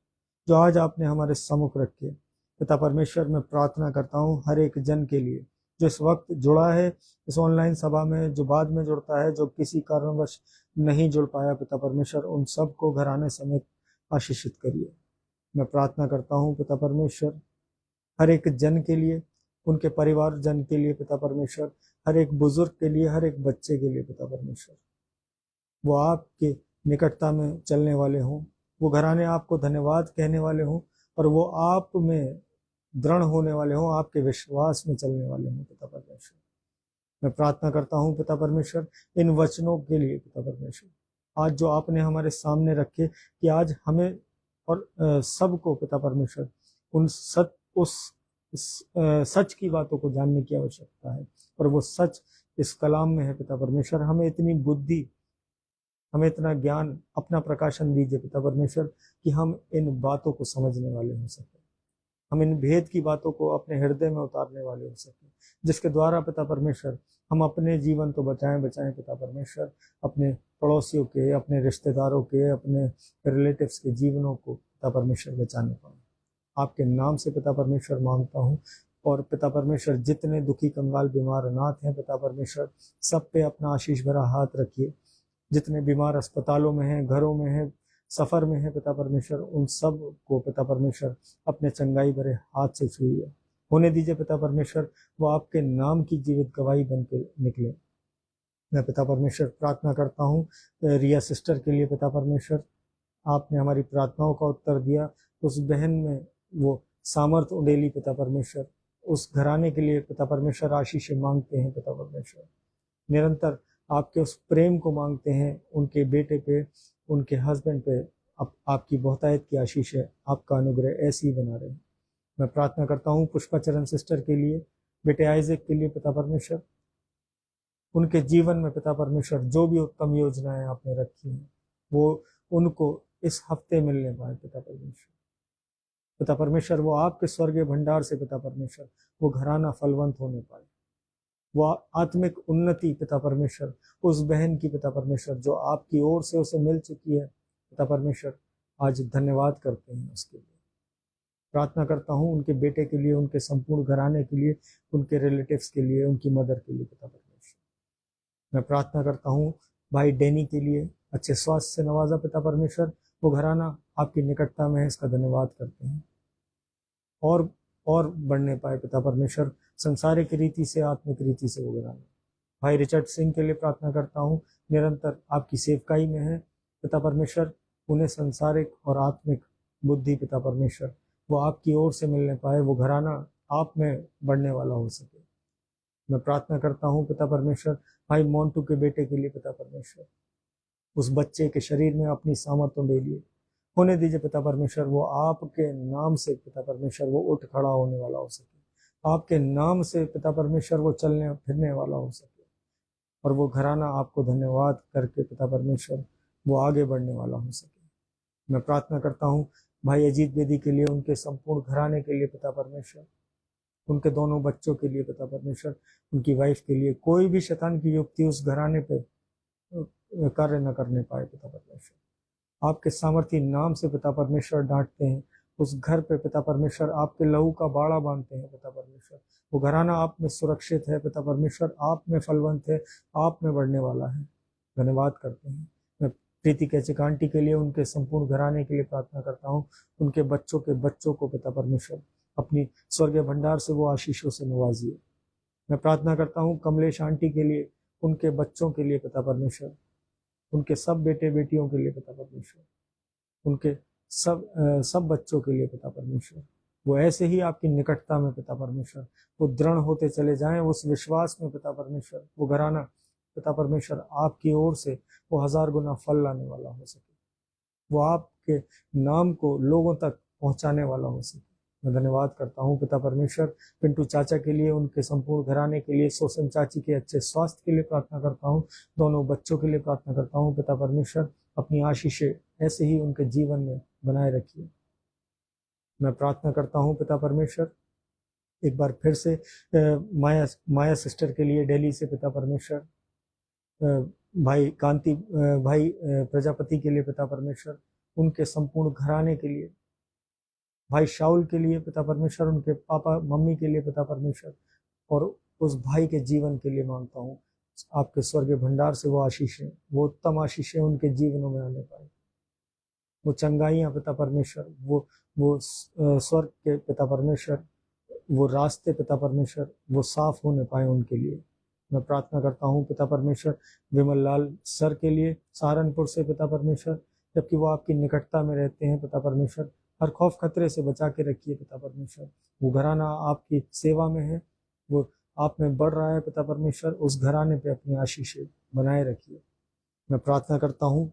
जो आज आपने हमारे सम्मुख रखे। पिता परमेश्वर, मैं प्रार्थना करता हूँ हर एक जन के लिए जो इस वक्त जुड़ा है इस ऑनलाइन सभा में, जो बाद में जुड़ता है, जो किसी कारणवश नहीं जुड़ पाया, पिता परमेश्वर उन सबको घराने समेत आशीषित करिए। मैं प्रार्थना करता हूँ पिता परमेश्वर हर एक जन के लिए, उनके परिवार जन के लिए पिता परमेश्वर, हर एक बुजुर्ग के लिए, हर एक बच्चे के लिए पिता परमेश्वर, वो आपके निकटता में चलने वाले हों, वो घराने आपको धन्यवाद कहने वाले हों, और वो आप में दृढ़ होने वाले हों, आपके विश्वास में चलने वाले हों पिता परमेश्वर। मैं प्रार्थना करता हूँ पिता परमेश्वर इन वचनों के लिए पिता परमेश्वर, आज जो आपने हमारे सामने रखे, कि आज हमें और सबको पिता परमेश्वर उन सच की बातों को जानने की आवश्यकता है, और वो सच इस कलाम में है पिता परमेश्वर। हमें इतनी बुद्धि, हमें इतना ज्ञान, अपना प्रकाशन दीजिए पिता परमेश्वर, कि हम इन बातों को समझने वाले हो सके, हम इन भेद की बातों को अपने हृदय में उतारने वाले हो सके, जिसके द्वारा पिता परमेश्वर हम अपने जीवन तो बचाएं पिता परमेश्वर, अपने पड़ोसियों के, अपने रिश्तेदारों के, अपने रिलेटिव्स के जीवनों को पिता परमेश्वर बचाने पाए। आपके नाम से पिता परमेश्वर मांगता हूँ। और पिता परमेश्वर जितने दुखी, कंगाल, बीमार, अनाथ हैं पिता परमेश्वर, सब पे अपना आशीष भरा हाथ रखिए। जितने बीमार अस्पतालों में हैं, घरों में हैं, सफर में हैं पिता परमेश्वर, उन सब को पिता परमेश्वर अपने चंगाई भरे हाथ से छुइए। होने दीजिए पिता परमेश्वर वो आपके नाम की जीवित गवाही बन के निकले। मैं पिता परमेश्वर प्रार्थना करता हूँ रिया सिस्टर के लिए पिता परमेश्वर, आपने हमारी प्रार्थनाओं का उत्तर दिया, उस बहन में वो सामर्थ उड़ेली पिता परमेश्वर, उस घराने के लिए पिता परमेश्वर आशीष मांगते हैं पिता परमेश्वर। निरंतर आपके उस प्रेम को मांगते हैं, उनके बेटे पे, उनके हस्बैंड पे आपकी बहुतायत की आशीष है, आपका अनुग्रह ऐसे ही बना रहे। मैं प्रार्थना करता हूँ पुष्पाचरण सिस्टर के लिए, बेटे आइजक के लिए पिता परमेश्वर, उनके जीवन में पिता परमेश्वर जो भी उत्तम योजनाएं आपने रखी हैं वो उनको इस हफ्ते मिलने पाए पिता परमेश्वर। पिता परमेश्वर वो आपके स्वर्गीय भंडार से पिता परमेश्वर वो घराना फलवंत होने पाए, वो आत्मिक उन्नति पिता परमेश्वर उस बहन की पिता परमेश्वर जो आपकी ओर से उसे मिल चुकी है पिता परमेश्वर, आज धन्यवाद करते हैं उसके लिए। प्रार्थना करता हूँ उनके बेटे के लिए, उनके संपूर्ण घराने के लिए, उनके रिलेटिव्स के लिए, उनकी मदर के लिए पिता परमेश्वर। मैं प्रार्थना करता हूँ भाई डैनी के लिए, अच्छे स्वास्थ्य से नवाजा पिता परमेश्वर, वो घराना आपकी निकटता में है, इसका धन्यवाद करते हैं। और बढ़ने पाए पिता परमेश्वर संसारिक रीति से, आत्मिक रीति से वो घराना। भाई रिचर्ड सिंह के लिए प्रार्थना करता हूँ, निरंतर आपकी सेवकाई में है पिता परमेश्वर, उन्हें संसारिक और आत्मिक बुद्धि पिता परमेश्वर वो आपकी ओर से मिलने पाए, वो घराना आप में बढ़ने वाला हो सके। मैं प्रार्थना करता हूँ पिता परमेश्वर भाई मोन्टू के बेटे के लिए पिता परमेश्वर, उस बच्चे के शरीर में अपनी सामर्थ्य ले लिए, होने दीजिए पिता परमेश्वर वो आपके नाम से पिता परमेश्वर वो उठ खड़ा होने वाला हो सके, आपके नाम से पिता परमेश्वर वो चलने फिरने वाला हो सके, और वो घराना आपको धन्यवाद करके पिता परमेश्वर वो आगे बढ़ने वाला हो सके। मैं प्रार्थना करता हूँ भाई अजीत बेदी के लिए, उनके संपूर्ण घराने के लिए पिता परमेश्वर, उनके दोनों बच्चों के लिए पिता परमेश्वर, उनकी वाइफ के लिए, कोई भी शैतान की युक्ति उस घराने पे कार्य न करने पाए पिता परमेश्वर। आपके सामर्थी नाम से पिता परमेश्वर डांटते हैं उस घर पे पिता परमेश्वर आपके लहू का बाड़ा बांधते हैं पिता परमेश्वर। वो घराना आप में सुरक्षित है पिता परमेश्वर, आप में फलवंत है, आप में बढ़ने वाला है। धन्यवाद करते हैं। मैं प्रीति कैचिक आंटी के लिए, उनके संपूर्ण घराने के लिए प्रार्थना करता हूँ। उनके बच्चों के बच्चों को पिता परमेश्वर अपनी स्वर्गीय भंडार से वो आशीषों से नवाजिए। मैं प्रार्थना करता हूँ कमलेश आंटी के लिए, उनके बच्चों के लिए पिता परमेश्वर, उनके सब बेटे बेटियों के लिए पिता परमेश्वर, उनके सब बच्चों के लिए पिता परमेश्वर। वो ऐसे ही आपकी निकटता में पिता परमेश्वर वो दृढ़ होते चले जाएं, उस विश्वास में पिता परमेश्वर वो घराना पिता परमेश्वर आपकी ओर से वो 1000 गुना फल लाने वाला हो सके, वो आपके नाम को लोगों तक पहुंचाने वाला हो सके। मैं धन्यवाद करता हूँ पिता परमेश्वर पिंटू चाचा के लिए, उनके संपूर्ण घराने के लिए, सोसन चाची के अच्छे स्वास्थ्य के लिए प्रार्थना करता हूँ। दोनों बच्चों के लिए प्रार्थना करता हूँ पिता परमेश्वर अपनी आशीषें ऐसे ही उनके जीवन में बनाए रखिए। मैं प्रार्थना करता हूँ पिता परमेश्वर एक बार फिर से माया सिस्टर के लिए दिल्ली से पिता परमेश्वर, भाई कांति भाई प्रजापति के लिए पिता परमेश्वर, उनके संपूर्ण घराने के लिए, भाई शाउल के लिए पिता परमेश्वर, उनके पापा मम्मी के लिए पिता परमेश्वर, और उस भाई के जीवन के लिए मांगता हूँ आपके स्वर्गीय भंडार से वो आशीषें, वो उत्तम आशीषें उनके जीवनों में आने पाए, वो चंगाइयाँ पिता परमेश्वर, वो स्वर्ग के पिता परमेश्वर, वो रास्ते पिता परमेश्वर वो साफ होने पाए उनके लिए। मैं प्रार्थना करता हूँ पिता परमेश्वर विमल लाल सर के लिए, सहारनपुर से पिता परमेश्वर, जबकि वो आपकी निकटता में रहते हैं पिता परमेश्वर, हर खौफ खतरे से बचा के रखिए पिता परमेश्वर। वो घराना आपकी सेवा में है, वो आप में बढ़ रहा है पिता परमेश्वर, उस घराने पे अपनी आशीषें बनाए रखिए। मैं प्रार्थना करता हूँ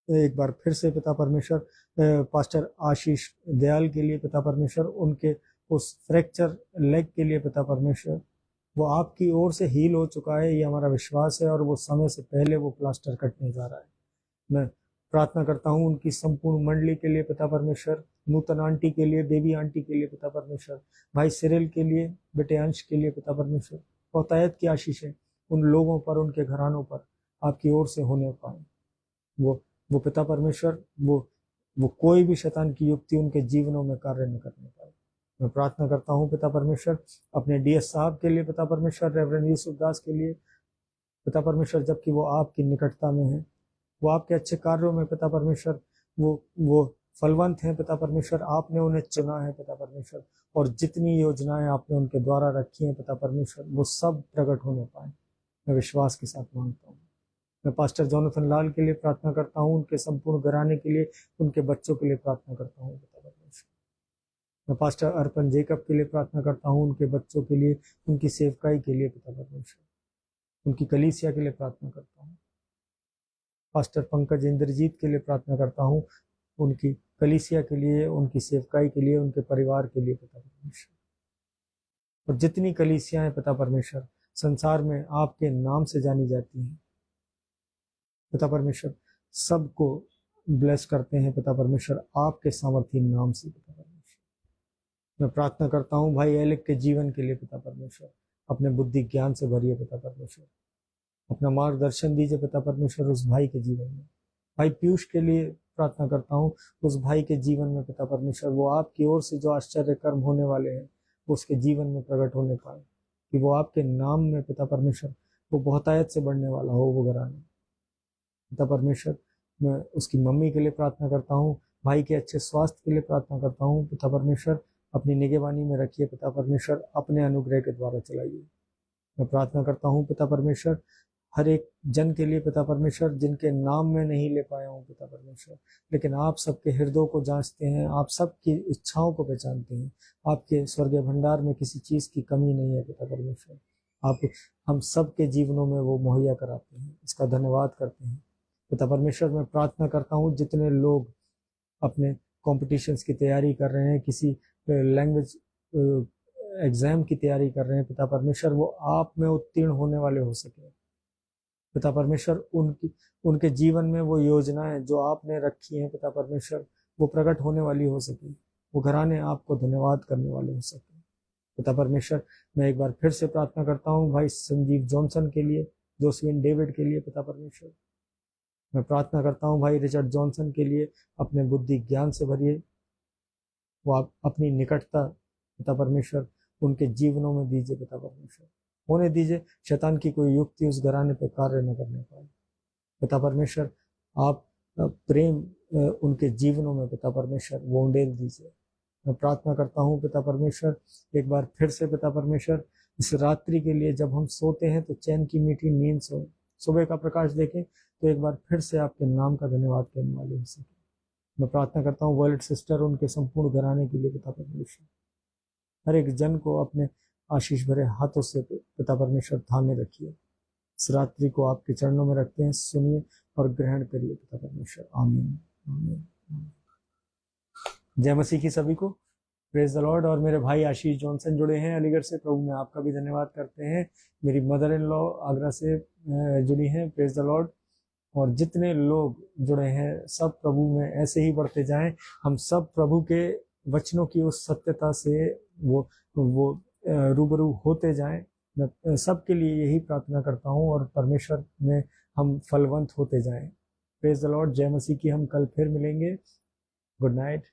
एक बार फिर से पिता परमेश्वर पास्टर आशीष दयाल के लिए पिता परमेश्वर, उनके उस फ्रैक्चर लेग के लिए पिता परमेश्वर, वो आपकी ओर से हील हो चुका है, ये हमारा विश्वास है, और वो समय से पहले वो प्लास्टर कटने जा रहा है। मैं प्रार्थना करता हूँ उनकी संपूर्ण मंडली के लिए पिता परमेश्वर, नूतन आंटी के लिए, बेबी आंटी के लिए पिता परमेश्वर, भाई सिरिल के लिए, बेटे अंश के लिए पिता परमेश्वर, बहुतायत की आशीषें उन लोगों पर, उनके घरानों पर आपकी ओर से होने पाए। वो पिता परमेश्वर वो कोई भी शैतान की युक्ति उनके जीवनों में कार्य न करने पाए। मैं प्रार्थना करता हूँ पिता परमेश्वर अपने डीएस साहब के लिए पिता परमेश्वर, रेवरेंड यूसुफ दास के लिए पिता परमेश्वर, जबकि वो आपकी निकटता में है, वो आपके अच्छे कार्यों में पिता परमेश्वर वो फलवंत हैं पिता परमेश्वर, आपने उन्हें चुना है पिता परमेश्वर, और जितनी योजनाएं आपने उनके द्वारा रखी हैं पिता परमेश्वर वो सब प्रकट होने पाए। मैं विश्वास के साथ मांगता हूँ। मैं पास्टर जोनाथन लाल के लिए प्रार्थना करता हूँ, उनके संपूर्ण घराने के लिए, उनके बच्चों के लिए प्रार्थना करता हूँ पिता परमेश्वर। मैं पास्टर अर्पण जेकब के लिए प्रार्थना करता हूँ, उनके बच्चों के लिए, उनकी सेवकाई के लिए पिता परमेश्वर, उनकी कलीसिया के लिए प्रार्थना करता हूँ। पास्टर पंकज इंद्रजीत के लिए प्रार्थना करता हूँ, उनकी कलीसिया के लिए, उनकी सेवकाई के लिए, उनके परिवार के लिए पिता परमेश्वर, और जितनी कलीसियाएं पिता परमेश्वर संसार में आपके नाम से जानी जाती हैं पिता परमेश्वर, सबको ब्लेस करते हैं पिता परमेश्वर आपके सामर्थी नाम से पिता परमेश्वर। मैं प्रार्थना करता हूँ भाई एलिक के जीवन के लिए पिता परमेश्वर, अपने बुद्धि ज्ञान से भरिए पिता परमेश्वर, अपना मार्गदर्शन दीजिए पिता परमेश्वर उस भाई के जीवन में। भाई पीयूष के लिए प्रार्थना करता हूँ, उस भाई के जीवन में पिता परमेश्वर वो आपकी ओर से जो आश्चर्य कर्म होने वाले हैं वो उसके जीवन में प्रकट होने पाए, कि वो आपके नाम में पिता परमेश्वर वो बहुतायत से बढ़ने वाला हो वो घराना पिता परमेश्वर। मैं उसकी मम्मी के लिए प्रार्थना करता हूँ, भाई के अच्छे स्वास्थ्य के लिए प्रार्थना करता हूँ पिता परमेश्वर, अपनी निगरानी में रखिए पिता परमेश्वर, अपने अनुग्रह के द्वारा चलाइए। मैं प्रार्थना करता हूँ पिता परमेश्वर हर एक जन के लिए पिता परमेश्वर, जिनके नाम में नहीं ले पाया हूँ पिता परमेश्वर, लेकिन आप सबके हृदयों को जांचते हैं, आप सबकी इच्छाओं को पहचानते हैं, आपके स्वर्गीय भंडार में किसी चीज़ की कमी नहीं है पिता परमेश्वर, आप हम सबके जीवनों में वो मुहैया कराते हैं, इसका धन्यवाद करते हैं पिता परमेश्वर। मैं प्रार्थना करता हूँ जितने लोग अपने कॉम्पिटिशन्स की तैयारी कर रहे हैं, किसी लैंग्वेज एग्जाम की तैयारी कर रहे हैं पिता परमेश्वर, वो आप में उत्तीर्ण होने वाले हो सके पिता परमेश्वर, उनके जीवन में वो योजनाएं जो आपने रखी हैं पिता परमेश्वर वो प्रकट होने वाली हो सके, वो घराने आपको धन्यवाद करने वाले हो सके पिता परमेश्वर। मैं एक बार फिर से प्रार्थना करता हूँ भाई संजीव जॉनसन के लिए, जोसविन डेविड के लिए पिता परमेश्वर। मैं प्रार्थना करता हूँ भाई रिचर्ड जॉनसन के लिए, अपने बुद्धि ज्ञान से भरिए, वो आप अपनी निकटता पिता परमेश्वर उनके जीवनों में दीजिए पिता परमेश्वर। होने दीजिए शैतान की कोई युक्ति उस घराने पे कार्य न करने पाए पिता परमेश्वर। आप प्रेम उनके जीवनों में पिता परमेश्वर वो उंडेल दीजिए। मैं प्रार्थना करता हूँ पिता परमेश्वर एक बार फिर से पिता परमेश्वर, इस रात्रि के लिए जब हम सोते हैं तो चैन की मीठी नींद सोए, सुबह का प्रकाश देखें तो एक बार फिर से आपके नाम का धन्यवाद करने वाले हो सके। मैं प्रार्थना करता हूँ वर्ल्ड सिस्टर उनके संपूर्ण घराने के लिए पिता परमेश्वर, हर एक जन को अपने आशीष भरे हाथों से पिता परमेश्वर थामे रखिए। इस रात्रि को आपके चरणों में रखते हैं, सुनिए और ग्रहण करिए पिता परमेश्वर। आमीन आमीन। जय मसीह की सभी को, प्रेज द लॉर्ड। और मेरे भाई आशीष जॉनसन जुड़े हैं अलीगढ़ से, प्रभु में आपका भी धन्यवाद करते हैं। मेरी मदर इन लॉ आगरा से जुड़ी हैं, प्रेज द लॉर्ड। और जितने लोग जुड़े हैं सब प्रभु में ऐसे ही बढ़ते जाएं। हम सब प्रभु के वचनों की उस सत्यता से वो रूबरू होते जाएं। मैं सबके लिए यही प्रार्थना करता हूं और परमेश्वर में हम फलवंत होते जाएं। Praise the Lord. जय मसीह की। हम कल फिर मिलेंगे। Good night.